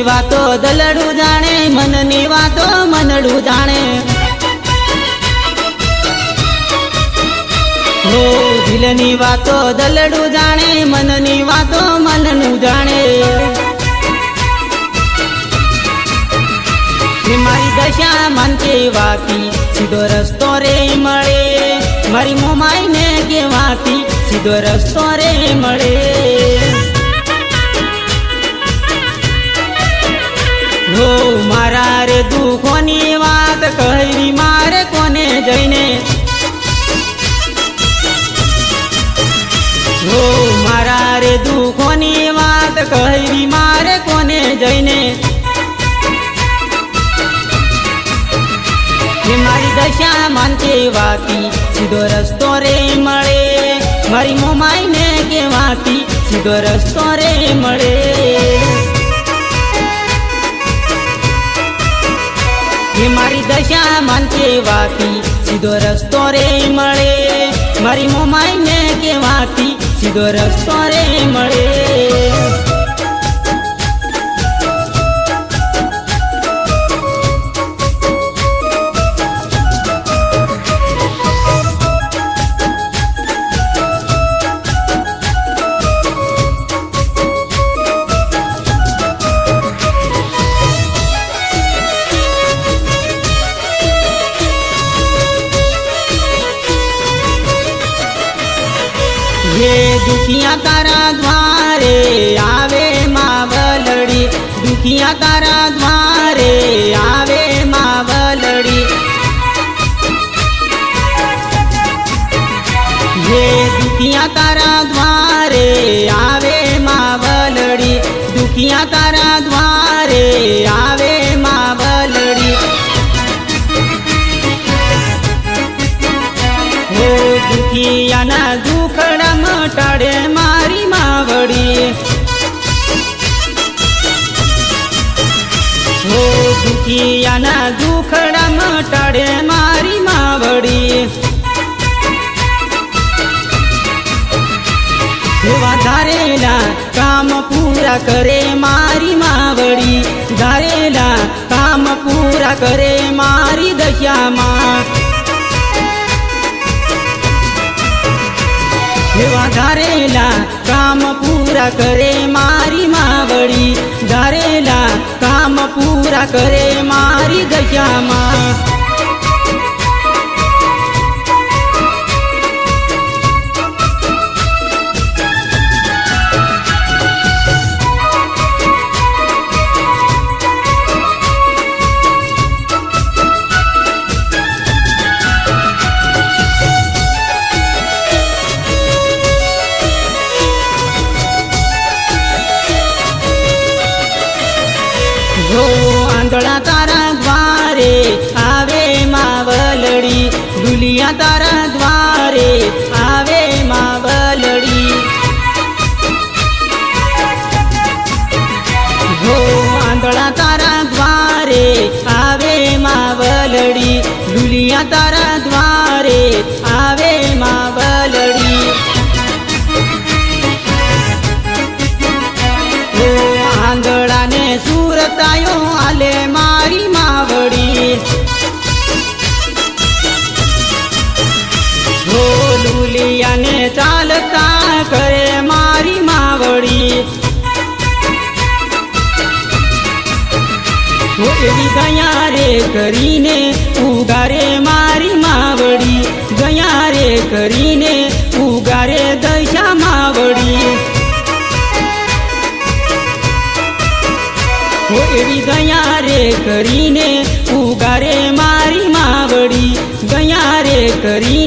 દિલની વાતો દલડું જાણે, મનની વાતો મનડું જાણે. હો દિલની વાતો દલડું જાણે, મનની વાતો મનનું જાણે. મારી દશા મન કેવાતી સીધો રસ્તો રે મળે, મારી મોમાઈને કેવાતી સીધો રસ્તો રે મળે. હો મારા રે દુઃખોની વાત કહી મારે કોને જઈને. હો મારા રે દુઃખોની વાત કહી મારે કોને જઈને. મારી દશા મન કેવાતી સીધો રસ્તો રે મળે, મારી મોમાઈને કેવાતી સીધો રસ્તો રે મળે. મારી દશા મન કેવાતી સીધો રસ્તો રે મળે, મારી મોમાઈને કેવાતી સીધો રસ્તો રે મળે. ये दुखिया तारा द्वारे आवे मावलड़ी, दुखिया तारा द्वारे आवे मावलड़ी. ये दुखिया तारा द्वारे आवे मावलड़ी, दुखिया तारा द्वारे आवे मावलड़ी. हो दुखियाना दुखड़ा मटाड़े मारी मावड़ी. हो दुखियाना दुखड़ा मटाड़े मारी मावड़ी. धारेला काम पूरा करे मारी मावड़ी, धारेला काम पूरा करे मारी दशा मां. धारेला काम पूरा करे मारी मावड़ी, धारेला काम पूरा करे मारी दशा मां. हो आंधळा तारा द्वारे आवे मावलड़ी, दुलिया तारा द्वारे आवे मावलड़ी. हो आंधळा तारा द्वारे आवे मावलड़ी, दुलिया तारा द्वारे आवे मावलड़ी. हो आंधळा ने सुरतायो आले मारी मावड़ी. हो लुलिया ने चालता करे मारी मावड़ी. हो एवी गया रे करीने उगारे मारी मावड़ी, गया रे करीने उगारे दशा मावड़ी. हो एवी गया रे करीने उगारे मारी मावड़ी, गया रे करी